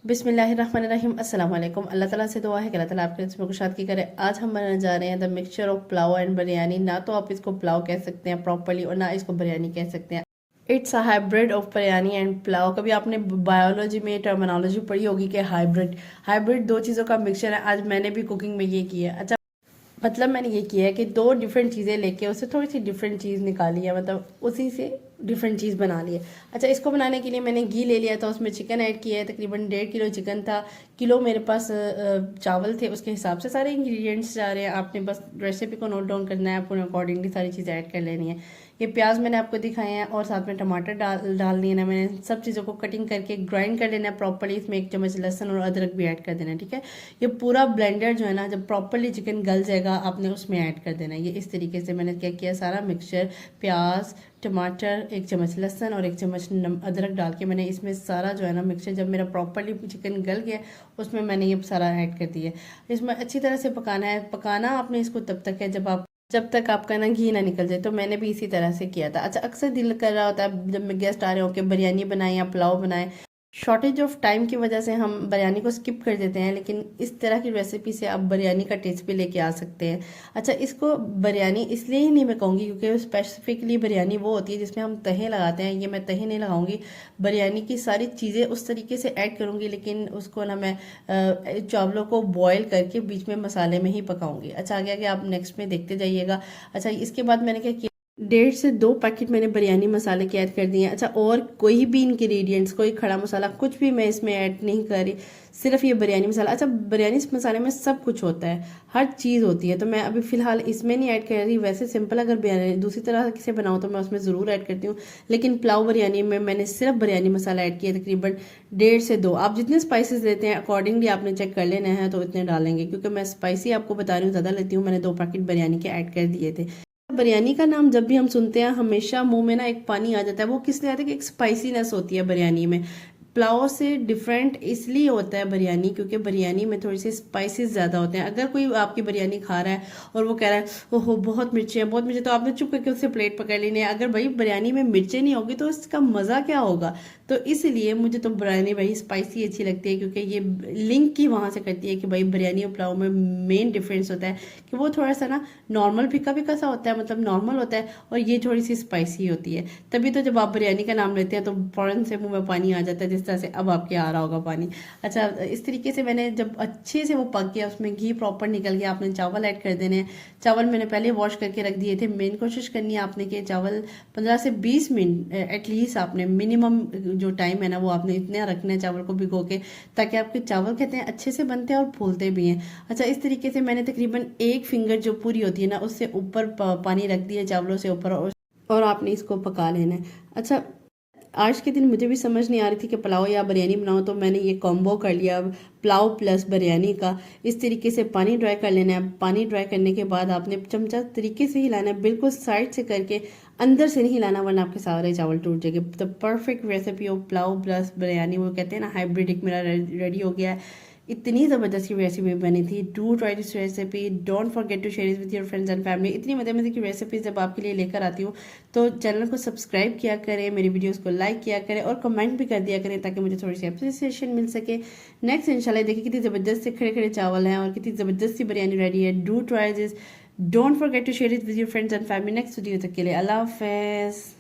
बिस्मिल्लाहिर्रहमानिर्रहीम अस्सलाम वालेकुम। अल्लाह ताला से दुआ है कि अल्लाह ताला आपके रिज़्क़ में कुशाद की करे। आज हम बनाने जा रहे हैं the mixture of pulao and biryani. ना तो आप इसको पुलाव कह सकते हैं प्रॉपर्ली और ना इसको बिरयानी कह सकते हैं। It's a hybrid of biryani and pulao. कभी आपने बायोलॉजी में टर्मिनोलॉजी पढ़ी होगी कि हाइब्रिड हाइब्रिड दो चीज़ों का मिक्सचर है। आज मैंने भी कुकिंग में ये किया है। अच्छा, मतलब मैंने ये किया है कि दो डिफरेंट चीज़ें लेके उससे थोड़ी सी डिफरेंट चीज़ निकाली है, मतलब उसी से डिफरेंट चीज़ बना ली है। अच्छा, इसको बनाने के लिए मैंने घी ले लिया था, उसमें चिकन ऐड किया है। तकरीबन 1.5 किलो चिकन था। किलो मेरे पास चावल थे, उसके हिसाब से सारे इंग्रेडिएंट्स जा रहे हैं। आपने बस रेसिपी को नोट डाउन करना है, अपने अकॉर्डिंगली सारी चीज़ें ऐड कर लेनी है। ये प्याज मैंने आपको दिखाए हैं और साथ में टमाटर डाल दिए ना मैंने। सब चीज़ों को कटिंग करके ग्राइंड कर लेना है प्रॉपर्ली। इसमें 1 चम्मच लहसुन और अदरक भी ऐड कर देना है, ठीक है। ये पूरा ब्लेंडर जो है ना, जब प्रॉपर्ली चिकन गल जाएगा आपने उसमें ऐड कर देना है। ये इस तरीके से मैंने क्या किया, सारा मिक्सचर प्याज टमाटर 1 चम्मच लहसुन और 1 चम्मच अदरक डाल के मैंने इसमें सारा जो है ना मिक्सचर, जब मेरा प्रॉपर्ली चिकन गल गया उसमें मैंने ये सारा ऐड कर दिया। इसमें अच्छी तरह से पकाना है। पकाना आपने इसको तब तक है जब तक आपका ना घी ना निकल जाए। तो मैंने भी इसी तरह से किया था। अच्छा, अक्सर दिल कर रहा होता है जब मैं गेस्ट आ रहे हो कि बिरयानी बनाएं या पुलाव बनाएं, शॉर्टेज ऑफ टाइम की वजह से हम बिरयानी को स्किप कर देते हैं, लेकिन इस तरह की रेसिपी से आप बिरयानी का टेस्ट भी लेके आ सकते हैं। अच्छा, इसको बिरयानी इसलिए ही नहीं मैं कहूँगी क्योंकि स्पेसिफिकली बिरयानी वो होती है जिसमें हम तहे लगाते हैं। ये मैं तहे नहीं लगाऊंगी, बिरयानी की सारी चीज़ें उस तरीके से ऐड करूँगी, लेकिन उसको ना मैं चावलों को बॉयल करके बीच में मसाले में ही पकाऊंगी। अच्छा, आगे आगे आप नेक्स्ट में देखते जाइएगा। अच्छा, इसके बाद मैंने क्या किया, 1.5 से 2 पैकेट मैंने बिरयानी मसाले के ऐड कर दिए हैं। अच्छा, और कोई भी इंग्रेडिएंट्स, कोई खड़ा मसाला कुछ भी मैं इसमें ऐड नहीं कर रही, सिर्फ ये बिरयानी मसाला। अच्छा, बिरयानी मसाले में सब कुछ होता है, हर चीज़ होती है, तो मैं अभी फ़िलहाल इसमें नहीं ऐड कर रही। वैसे सिंपल अगर बिरयानी दूसरी तरह से बनाऊँ तो मैं उसमें ज़रूर ऐड करती हूँ, लेकिन पुलाव बिरयानी में मैंने सिर्फ बिरयानी मसाला ऐड किया, तकरीबन 1.5 से 2। आप जितने स्पाइसेस लेते हैं अकॉर्डिंगली आपने चेक कर लेना है, तो इतने डालेंगे। क्योंकि मैं स्पाइसी आपको बता रही हूँ ज़्यादा लेती हूँ, मैंने 2 पैकेट बिरयानी के ऐड कर दिए थे। बिरयानी का नाम जब भी हम सुनते हैं हमेशा मुंह में ना एक पानी आ जाता है। वो किस लिए आता है कि एक स्पाइसीनेस होती है बिरयानी में। पुलाव से डिफरेंट इसलिए होता है बिरयानी क्योंकि बिरयानी में थोड़ी सी स्पाइसेस ज़्यादा होते हैं। अगर कोई आपकी बिरयानी खा रहा है और वो कह रहा है ओहो बहुत मिर्ची है बहुत मिर्ची, तो आपने चुप करके उससे प्लेट पकड़ लेनी है। अगर भाई बिरयानी में मिर्चें नहीं होगी तो इसका मज़ा क्या होगा। तो इसलिए मुझे तो बिरयानी भाई स्पाइसी अच्छी लगती है, क्योंकि ये लिंक ही वहाँ से करती है कि भाई बिरयानी और पुलाव में मेन डिफरेंस होता है कि वो थोड़ा सा ना नॉर्मल फीका फीका सा होता है, मतलब नॉर्मल होता है, और ये थोड़ी सी स्पाइसी होती है। तभी तो जब आप बिरयानी का नाम लेते हैं तो फ़ौरन से मुंह में पानी आ जाता है, जिस तरह से अब आपके आ रहा होगा पानी। अच्छा, इस तरीके से मैंने जब अच्छे से वो पक गया, उसमें घी प्रॉपर निकल गया, आपने चावल ऐड कर देने हैं। चावल मैंने पहले वॉश करके रख दिए थे। मेन कोशिश करनी है आपने कि चावल 15 से 20 मिनट एटलीस्ट आपने मिनिमम जो टाइम है ना वो आपने इतना रखना है चावल को भिगो के, ताकि आपके चावल कहते हैं अच्छे से बनते हैं और फूलते भी हैं। अच्छा, इस तरीके से मैंने तकरीबन 1 फिंगर जो पूरी होती है ना उससे ऊपर पानी रख दिया चावलों से ऊपर, और आपने इसको पका लेना है। अच्छा, आज के दिन मुझे भी समझ नहीं आ रही थी कि पुलाव या बिरयानी बनाऊं, तो मैंने ये कॉम्बो कर लिया पुलाव प्लस बिरयानी का। इस तरीके से पानी ड्राई कर लेना है। पानी ड्राई करने के बाद आपने चमचा तरीके से हिलाना है, बिल्कुल साइड से करके, अंदर से नहीं हिलाना वरना आपके सारे चावल टूट जाएंगे। तो perfect recipe of pulao plus biryani, वो कहते हैं ना हाइब्रिड, एक मेरा रेडी हो गया है। इतनी ज़बरदस्त रेसिपी बनी थी। Do try this recipe, don't forget to share it with your friends and family. इतनी मज़े मज़े की रेसिपीज जब आपके लिए लेकर आती हूँ तो चैनल को सब्सक्राइब किया करें, मेरी वीडियोस को लाइक किया करें और कमेंट भी कर दिया करें, ताकि मुझे थोड़ी सी अप्रिसिएशन मिल सके। नेक्स्ट इंशाल्लाह देखिए कितनी ज़बरदस्त से खड़े खड़े चावल हैं और कितनी ज़बरदस्त सी बिरयानी रेडी है। Do try this, don't forget to share it with your friends and family. Next video तक के लिए अल्लाह हाफ़िज़।